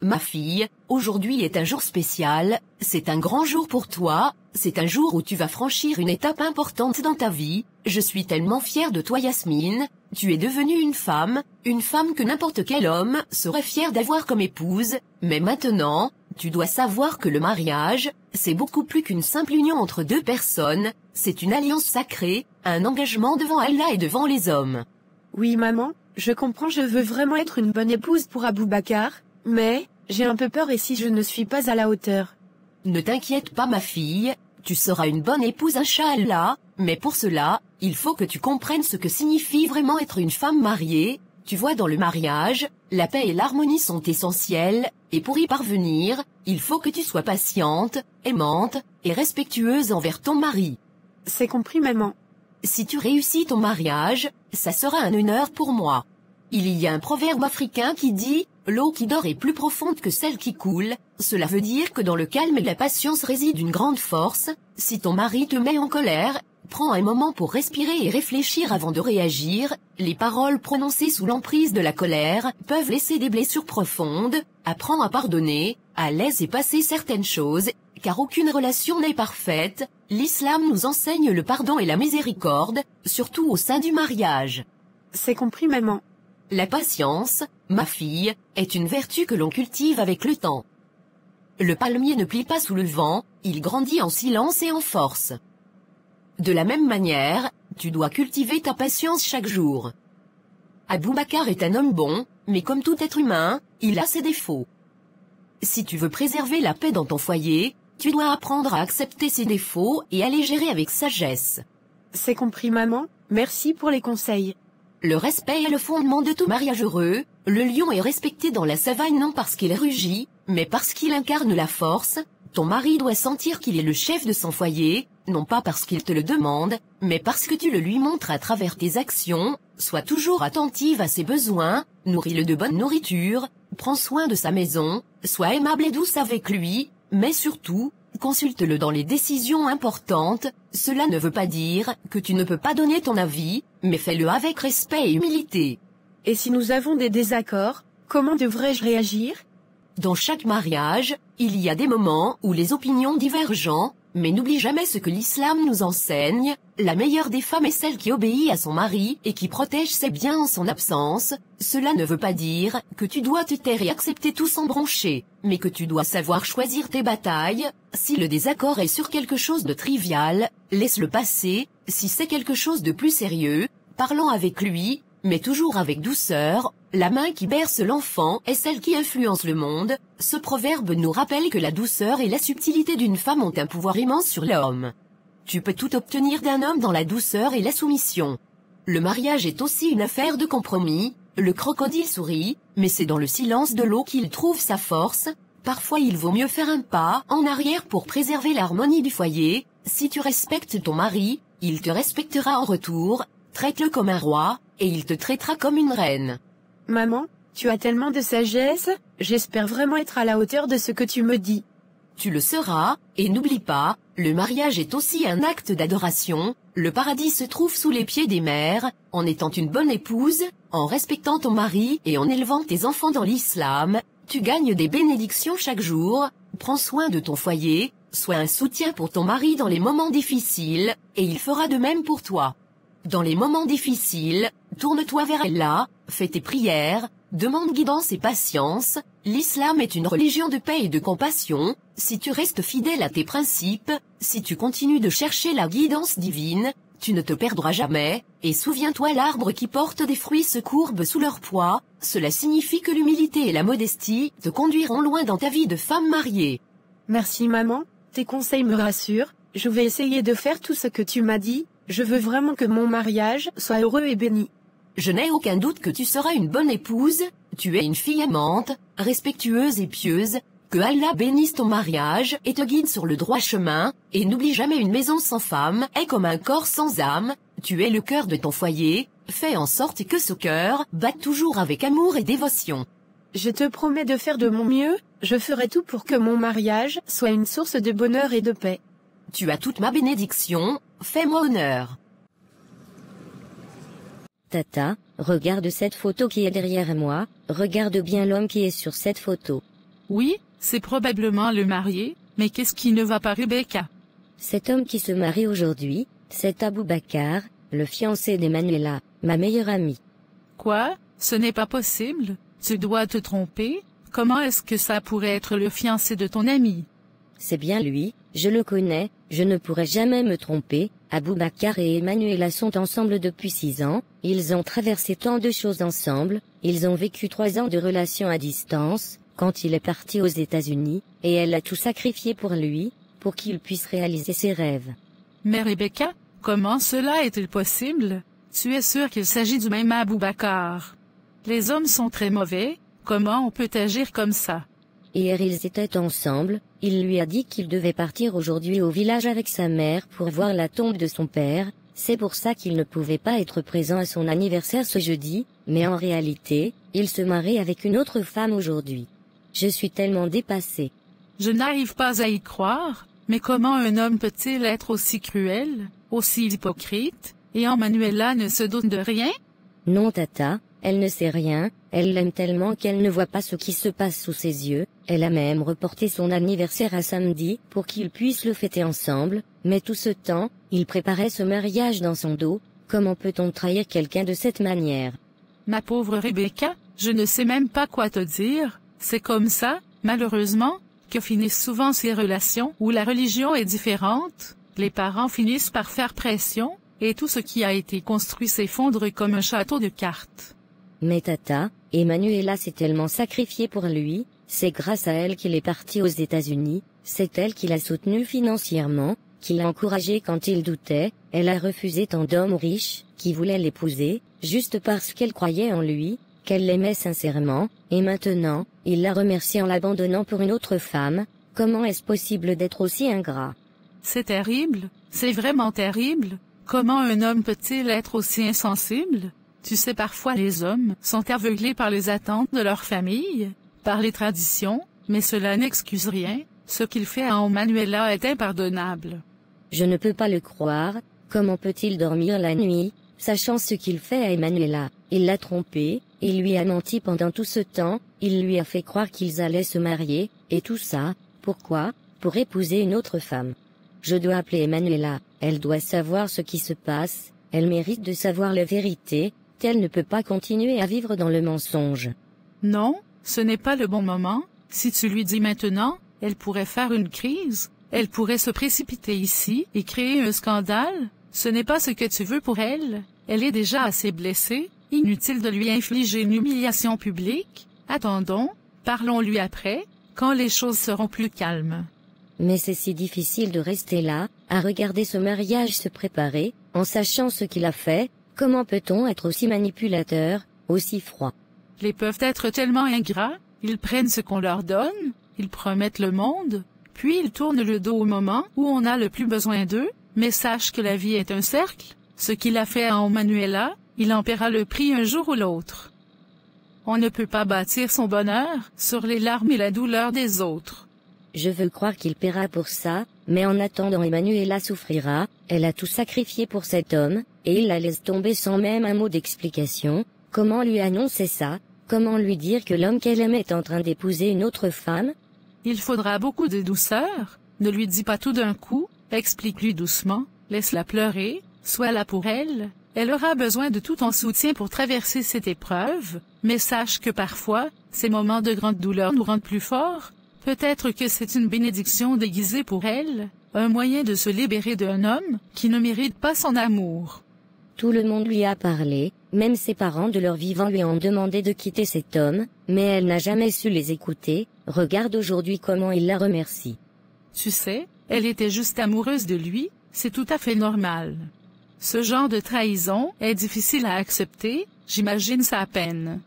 Ma fille, aujourd'hui est un jour spécial, c'est un grand jour pour toi, c'est un jour où tu vas franchir une étape importante dans ta vie, je suis tellement fière de toi Yasmine, tu es devenue une femme que n'importe quel homme serait fier d'avoir comme épouse, mais maintenant, tu dois savoir que le mariage, c'est beaucoup plus qu'une simple union entre deux personnes, c'est une alliance sacrée, un engagement devant Allah et devant les hommes. Oui maman, je comprends, je veux vraiment être une bonne épouse pour Aboubacar, mais, j'ai un peu peur et si je ne suis pas à la hauteur. Ne t'inquiète pas ma fille, tu seras une bonne épouse Inch'Allah, mais pour cela, il faut que tu comprennes ce que signifie vraiment être une femme mariée. Tu vois, dans le mariage, la paix et l'harmonie sont essentielles, et pour y parvenir, il faut que tu sois patiente, aimante, et respectueuse envers ton mari. C'est compris maman. Si tu réussis ton mariage, ça sera un honneur pour moi. Il y a un proverbe africain qui dit « L'eau qui dort est plus profonde que celle qui coule ». Cela veut dire que dans le calme et la patience réside une grande force. Si ton mari te met en colère, prends un moment pour respirer et réfléchir avant de réagir. Les paroles prononcées sous l'emprise de la colère peuvent laisser des blessures profondes. Apprends à pardonner, à laisser passer certaines choses, car aucune relation n'est parfaite. L'islam nous enseigne le pardon et la miséricorde, surtout au sein du mariage. C'est compris maman. La patience, ma fille, est une vertu que l'on cultive avec le temps. Le palmier ne plie pas sous le vent, il grandit en silence et en force. De la même manière, tu dois cultiver ta patience chaque jour. Aboubacar est un homme bon, mais comme tout être humain, il a ses défauts. Si tu veux préserver la paix dans ton foyer, tu dois apprendre à accepter ses défauts et à les gérer avec sagesse. C'est compris maman, merci pour les conseils. Le respect est le fondement de tout mariage heureux. Le lion est respecté dans la savane non parce qu'il rugit, mais parce qu'il incarne la force. Ton mari doit sentir qu'il est le chef de son foyer, non pas parce qu'il te le demande, mais parce que tu le lui montres à travers tes actions. Sois toujours attentive à ses besoins, nourris-le de bonne nourriture, prends soin de sa maison, sois aimable et douce avec lui, mais surtout, consulte-le dans les décisions importantes. Cela ne veut pas dire que tu ne peux pas donner ton avis, mais fais-le avec respect et humilité. Et si nous avons des désaccords, comment devrais-je réagir? Dans chaque mariage, il y a des moments où les opinions divergent, mais n'oublie jamais ce que l'islam nous enseigne. La meilleure des femmes est celle qui obéit à son mari et qui protège ses biens en son absence. Cela ne veut pas dire que tu dois te taire et accepter tout sans broncher, mais que tu dois savoir choisir tes batailles. Si le désaccord est sur quelque chose de trivial, laisse-le passer. Si c'est quelque chose de plus sérieux, parlons avec lui, mais toujours avec douceur. La main qui berce l'enfant est celle qui influence le monde. Ce proverbe nous rappelle que la douceur et la subtilité d'une femme ont un pouvoir immense sur l'homme. Tu peux tout obtenir d'un homme dans la douceur et la soumission. Le mariage est aussi une affaire de compromis. Le crocodile sourit, mais c'est dans le silence de l'eau qu'il trouve sa force. Parfois il vaut mieux faire un pas en arrière pour préserver l'harmonie du foyer. Si tu respectes ton mari, il te respectera en retour. Traite-le comme un roi, et il te traitera comme une reine. Maman, tu as tellement de sagesse, j'espère vraiment être à la hauteur de ce que tu me dis. Tu le seras, et n'oublie pas, le mariage est aussi un acte d'adoration. Le paradis se trouve sous les pieds des mères. En étant une bonne épouse, en respectant ton mari et en élevant tes enfants dans l'islam, tu gagnes des bénédictions chaque jour. Prends soin de ton foyer, sois un soutien pour ton mari dans les moments difficiles, et il fera de même pour toi. Dans les moments difficiles, tourne-toi vers Allah, fais tes prières, demande guidance et patience. L'islam est une religion de paix et de compassion. Si tu restes fidèle à tes principes, si tu continues de chercher la guidance divine, tu ne te perdras jamais. Et souviens-toi, l'arbre qui porte des fruits se courbe sous leur poids. Cela signifie que l'humilité et la modestie te conduiront loin dans ta vie de femme mariée. Merci maman, tes conseils me rassurent. Je vais essayer de faire tout ce que tu m'as dit. Je veux vraiment que mon mariage soit heureux et béni. Je n'ai aucun doute que tu seras une bonne épouse. Tu es une fille aimante, respectueuse et pieuse. Que Allah bénisse ton mariage et te guide sur le droit chemin. Et n'oublie jamais, une maison sans femme est comme un corps sans âme. Tu es le cœur de ton foyer. Fais en sorte que ce cœur batte toujours avec amour et dévotion. Je te promets de faire de mon mieux. Je ferai tout pour que mon mariage soit une source de bonheur et de paix. Tu as toute ma bénédiction, fais-moi honneur. Tata, regarde cette photo qui est derrière moi, regarde bien l'homme qui est sur cette photo. Oui, c'est probablement le marié, mais qu'est-ce qui ne va pas, Rebecca? Cet homme qui se marie aujourd'hui, c'est Aboubacar, le fiancé d'Emmanuela, ma meilleure amie. Quoi? Ce n'est pas possible, tu dois te tromper, comment est-ce que ça pourrait être le fiancé de ton ami? C'est bien lui, je le connais, je ne pourrais jamais me tromper, Aboubacar et Emmanuela sont ensemble depuis 6 ans, ils ont traversé tant de choses ensemble, ils ont vécu 3 ans de relation à distance, quand il est parti aux États-Unis, et elle a tout sacrifié pour lui, pour qu'il puisse réaliser ses rêves. Mais Rebecca, comment cela est-il possible? Tu es sûre qu'il s'agit du même Aboubacar? Les hommes sont très mauvais, comment on peut agir comme ça? Hier ils étaient ensemble, il lui a dit qu'il devait partir aujourd'hui au village avec sa mère pour voir la tombe de son père, c'est pour ça qu'il ne pouvait pas être présent à son anniversaire ce jeudi, mais en réalité, il se marie avec une autre femme aujourd'hui. Je suis tellement dépassée. Je n'arrive pas à y croire, mais comment un homme peut-il être aussi cruel, aussi hypocrite, et Emmanuela ne se doute de rien? Non Tata, elle ne sait rien, elle l'aime tellement qu'elle ne voit pas ce qui se passe sous ses yeux, elle a même reporté son anniversaire à samedi pour qu'ils puissent le fêter ensemble, mais tout ce temps, il préparait ce mariage dans son dos, comment peut-on trahir quelqu'un de cette manière? Ma pauvre Rebecca, je ne sais même pas quoi te dire, c'est comme ça, malheureusement, que finissent souvent ces relations où la religion est différente, les parents finissent par faire pression, et tout ce qui a été construit s'effondre comme un château de cartes. Mais Tata, Emmanuela s'est tellement sacrifiée pour lui, c'est grâce à elle qu'il est parti aux États-Unis, c'est elle qui l'a soutenu financièrement, qui l'a encouragé quand il doutait, elle a refusé tant d'hommes riches, qui voulaient l'épouser, juste parce qu'elle croyait en lui, qu'elle l'aimait sincèrement, et maintenant, il la remercie en l'abandonnant pour une autre femme, comment est-ce possible d'être aussi ingrat? C'est terrible, c'est vraiment terrible, comment un homme peut-il être aussi insensible? Tu sais, parfois les hommes sont aveuglés par les attentes de leur famille, par les traditions, mais cela n'excuse rien, ce qu'il fait à Emmanuela est impardonnable. Je ne peux pas le croire, comment peut-il dormir la nuit, sachant ce qu'il fait à Emmanuela? Il l'a trompée, il lui a menti pendant tout ce temps, il lui a fait croire qu'ils allaient se marier, et tout ça, pourquoi? Pour épouser une autre femme. Je dois appeler Emmanuela, elle doit savoir ce qui se passe, elle mérite de savoir la vérité, elle ne peut pas continuer à vivre dans le mensonge. Non, ce n'est pas le bon moment, si tu lui dis maintenant, elle pourrait faire une crise, elle pourrait se précipiter ici et créer un scandale, ce n'est pas ce que tu veux pour elle, elle est déjà assez blessée, inutile de lui infliger une humiliation publique, attendons, parlons-lui après, quand les choses seront plus calmes. Mais c'est si difficile de rester là, à regarder ce mariage se préparer, en sachant ce qu'il a fait, comment peut-on être aussi manipulateur, aussi froid? Les peuvent être tellement ingrats, ils prennent ce qu'on leur donne, ils promettent le monde, puis ils tournent le dos au moment où on a le plus besoin d'eux, mais sache que la vie est un cercle, ce qu'il a fait à Emmanuela, il en paiera le prix un jour ou l'autre. On ne peut pas bâtir son bonheur sur les larmes et la douleur des autres. Je veux croire qu'il paiera pour ça, mais en attendant Emmanuela souffrira, elle a tout sacrifié pour cet homme, et il la laisse tomber sans même un mot d'explication. Comment lui annoncer ça? Comment lui dire que l'homme qu'elle aime est en train d'épouser une autre femme? Il faudra beaucoup de douceur, ne lui dis pas tout d'un coup, explique-lui doucement, laisse-la pleurer, sois là pour elle, elle aura besoin de tout ton soutien pour traverser cette épreuve, mais sache que parfois, ces moments de grande douleur nous rendent plus forts. Peut-être que c'est une bénédiction déguisée pour elle, un moyen de se libérer d'un homme qui ne mérite pas son amour. Tout le monde lui a parlé, même ses parents de leur vivant lui ont demandé de quitter cet homme, mais elle n'a jamais su les écouter, regarde aujourd'hui comment il la remercie. Tu sais, elle était juste amoureuse de lui, c'est tout à fait normal. Ce genre de trahison est difficile à accepter, j'imagine sa peine.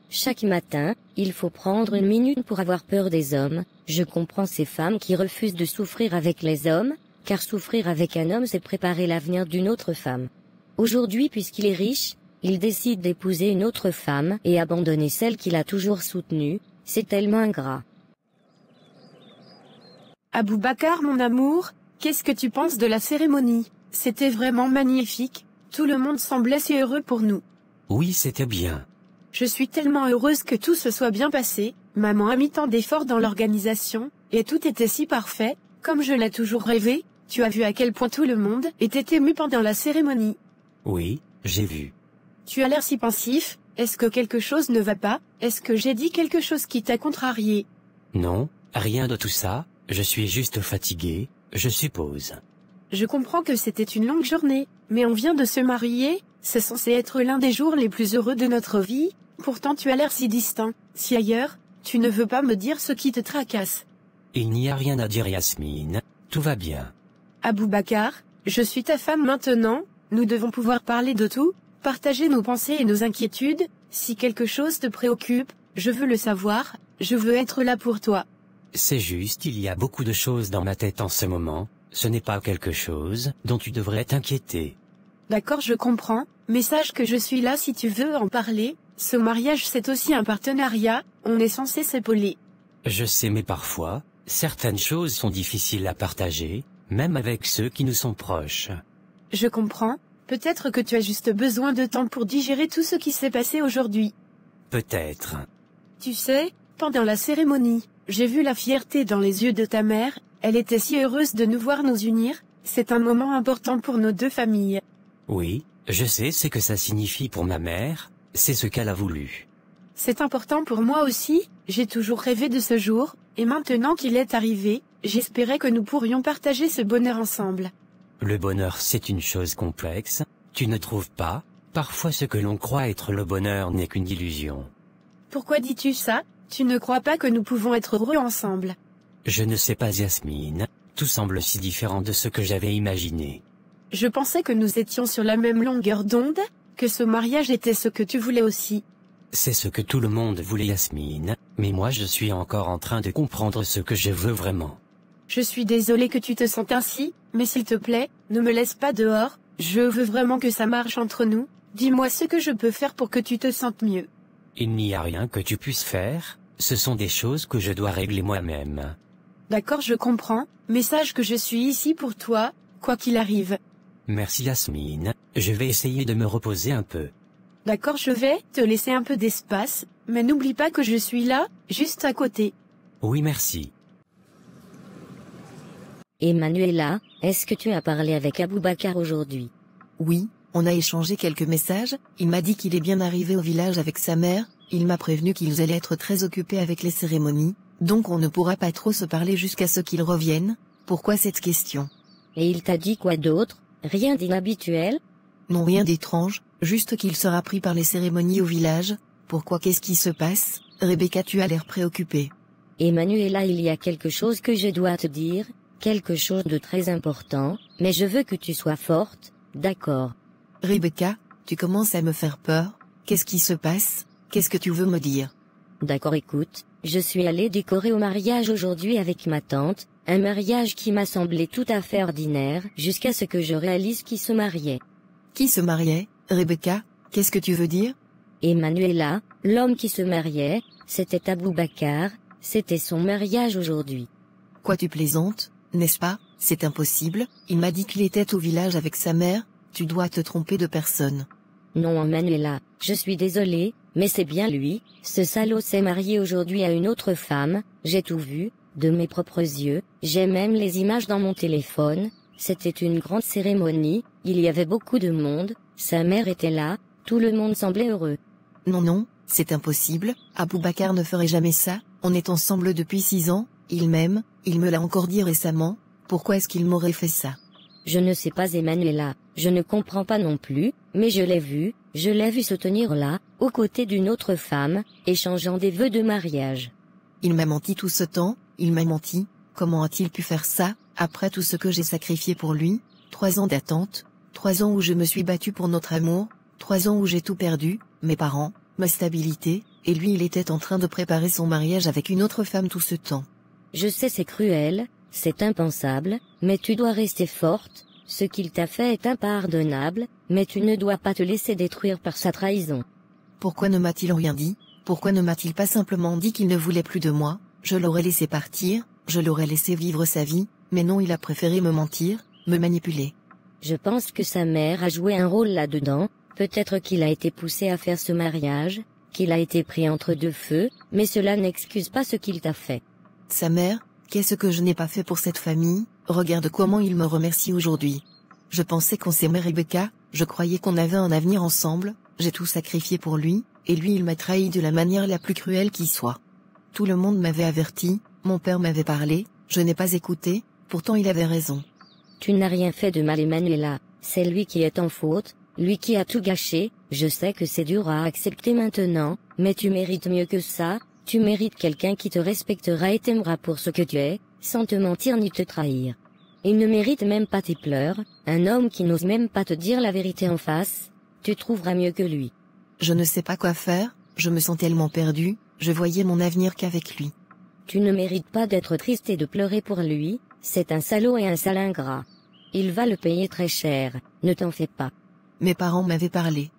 Chaque matin, il faut prendre une minute pour avoir peur des hommes, je comprends ces femmes qui refusent de souffrir avec les hommes, car souffrir avec un homme c'est préparer l'avenir d'une autre femme. Aujourd'hui puisqu'il est riche, il décide d'épouser une autre femme et abandonner celle qu'il a toujours soutenue, c'est tellement ingrat. Aboubacar mon amour, qu'est-ce que tu penses de la cérémonie? C'était vraiment magnifique, tout le monde semblait si heureux pour nous. Oui, c'était bien. Je suis tellement heureuse que tout se soit bien passé, Maman a mis tant d'efforts dans l'organisation, et tout était si parfait, comme je l'ai toujours rêvé. Tu as vu à quel point tout le monde était ému pendant la cérémonie. Oui, j'ai vu. Tu as l'air si pensif, est-ce que quelque chose ne va pas? Est-ce que j'ai dit quelque chose qui t'a contrarié? Non, rien de tout ça, je suis juste fatigué, je suppose. Je comprends que c'était une longue journée, mais on vient de se marier, c'est censé être l'un des jours les plus heureux de notre vie, pourtant tu as l'air si distant, si ailleurs, tu ne veux pas me dire ce qui te tracasse. Il n'y a rien à dire Yasmine, tout va bien. Aboubacar, je suis ta femme maintenant, nous devons pouvoir parler de tout, partager nos pensées et nos inquiétudes, si quelque chose te préoccupe, je veux le savoir, je veux être là pour toi. C'est juste, il y a beaucoup de choses dans ma tête en ce moment, ce n'est pas quelque chose dont tu devrais t'inquiéter. D'accord, je comprends, mais sache que je suis là si tu veux en parler, ce mariage c'est aussi un partenariat, on est censé s'épauler. Je sais mais parfois, certaines choses sont difficiles à partager, même avec ceux qui nous sont proches. Je comprends, peut-être que tu as juste besoin de temps pour digérer tout ce qui s'est passé aujourd'hui. Peut-être. Tu sais, pendant la cérémonie, j'ai vu la fierté dans les yeux de ta mère, elle était si heureuse de nous voir nous unir, c'est un moment important pour nos deux familles. Oui, je sais ce que ça signifie pour ma mère, c'est ce qu'elle a voulu. C'est important pour moi aussi, j'ai toujours rêvé de ce jour, et maintenant qu'il est arrivé, j'espérais que nous pourrions partager ce bonheur ensemble. Le bonheur c'est une chose complexe, tu ne trouves pas? Parfois ce que l'on croit être le bonheur n'est qu'une illusion. Pourquoi dis-tu ça? Tu ne crois pas que nous pouvons être heureux ensemble? Je ne sais pas Yasmine, tout semble si différent de ce que j'avais imaginé. Je pensais que nous étions sur la même longueur d'onde, que ce mariage était ce que tu voulais aussi. C'est ce que tout le monde voulait Yasmine, mais moi je suis encore en train de comprendre ce que je veux vraiment. Je suis désolée que tu te sentes ainsi, mais s'il te plaît, ne me laisse pas dehors, je veux vraiment que ça marche entre nous, dis-moi ce que je peux faire pour que tu te sentes mieux. Il n'y a rien que tu puisses faire, ce sont des choses que je dois régler moi-même. D'accord, je comprends, mais sache que je suis ici pour toi, quoi qu'il arrive. Merci Yasmine, je vais essayer de me reposer un peu. D'accord, je vais te laisser un peu d'espace, mais n'oublie pas que je suis là, juste à côté. Oui merci. Et Manuela, est-ce que tu as parlé avec Aboubacar aujourd'hui? Oui, on a échangé quelques messages, il m'a dit qu'il est bien arrivé au village avec sa mère, il m'a prévenu qu'ils allaient être très occupés avec les cérémonies, donc on ne pourra pas trop se parler jusqu'à ce qu'ils reviennent. Pourquoi cette question? Et il t'a dit quoi d'autre? Rien d'inhabituel? Non, rien d'étrange, juste qu'il sera pris par les cérémonies au village. Pourquoi, qu'est-ce qui se passe? Rebecca, tu as l'air préoccupée. Et Manuela, il y a quelque chose que je dois te dire, quelque chose de très important, mais je veux que tu sois forte, d'accord? Rebecca, tu commences à me faire peur, qu'est-ce qui se passe? Qu'est-ce que tu veux me dire? D'accord, écoute, je suis allée décorer au mariage aujourd'hui avec ma tante, un mariage qui m'a semblé tout à fait ordinaire jusqu'à ce que je réalise qui se mariait. Qui se mariait? Rebecca, qu'est-ce que tu veux dire? Et Manuela, l'homme qui se mariait, c'était Aboubacar, c'était son mariage aujourd'hui. Quoi, tu plaisantes, n'est-ce pas? C'est impossible, il m'a dit qu'il était au village avec sa mère, tu dois te tromper de personne. Non Manuela, je suis désolée, mais c'est bien lui, ce salaud s'est marié aujourd'hui à une autre femme, j'ai tout vu, de mes propres yeux, j'ai même les images dans mon téléphone, c'était une grande cérémonie, il y avait beaucoup de monde, sa mère était là, tout le monde semblait heureux. Non, c'est impossible, Aboubacar ne ferait jamais ça, on est ensemble depuis 6 ans, il m'aime, il me l'a encore dit récemment, pourquoi est-ce qu'il m'aurait fait ça? Je ne sais pas Emmanuela, je ne comprends pas non plus, mais je l'ai vu se tenir là, aux côtés d'une autre femme, échangeant des vœux de mariage. Il m'a menti tout ce temps, il m'a menti, comment a-t-il pu faire ça, après tout ce que j'ai sacrifié pour lui, 3 ans d'attente, 3 ans où je me suis battue pour notre amour, 3 ans où j'ai tout perdu, mes parents, ma stabilité, et lui il était en train de préparer son mariage avec une autre femme tout ce temps. Je sais c'est cruel, c'est impensable, mais tu dois rester forte, ce qu'il t'a fait est impardonnable, mais tu ne dois pas te laisser détruire par sa trahison. Pourquoi ne m'a-t-il rien dit? Pourquoi ne m'a-t-il pas simplement dit qu'il ne voulait plus de moi? Je l'aurais laissé partir, je l'aurais laissé vivre sa vie, mais non, il a préféré me mentir, me manipuler. Je pense que sa mère a joué un rôle là-dedans, peut-être qu'il a été poussé à faire ce mariage, qu'il a été pris entre deux feux, mais cela n'excuse pas ce qu'il t'a fait. Sa mère, qu'est-ce que je n'ai pas fait pour cette famille, regarde comment il me remercie aujourd'hui. Je pensais qu'on s'aimait Rebecca, je croyais qu'on avait un avenir ensemble, j'ai tout sacrifié pour lui, et lui il m'a trahi de la manière la plus cruelle qui soit. Tout le monde m'avait averti, mon père m'avait parlé, je n'ai pas écouté, pourtant il avait raison. Tu n'as rien fait de mal, Emanuela, c'est lui qui est en faute, lui qui a tout gâché. Je sais que c'est dur à accepter maintenant, mais tu mérites mieux que ça, tu mérites quelqu'un qui te respectera et t'aimera pour ce que tu es, sans te mentir ni te trahir. Il ne mérite même pas tes pleurs, un homme qui n'ose même pas te dire la vérité en face, tu trouveras mieux que lui. Je ne sais pas quoi faire, je me sens tellement perdue, je voyais mon avenir qu'avec lui. Tu ne mérites pas d'être triste et de pleurer pour lui, c'est un salaud et un sale ingrat. Il va le payer très cher, ne t'en fais pas. Mes parents m'avaient parlé.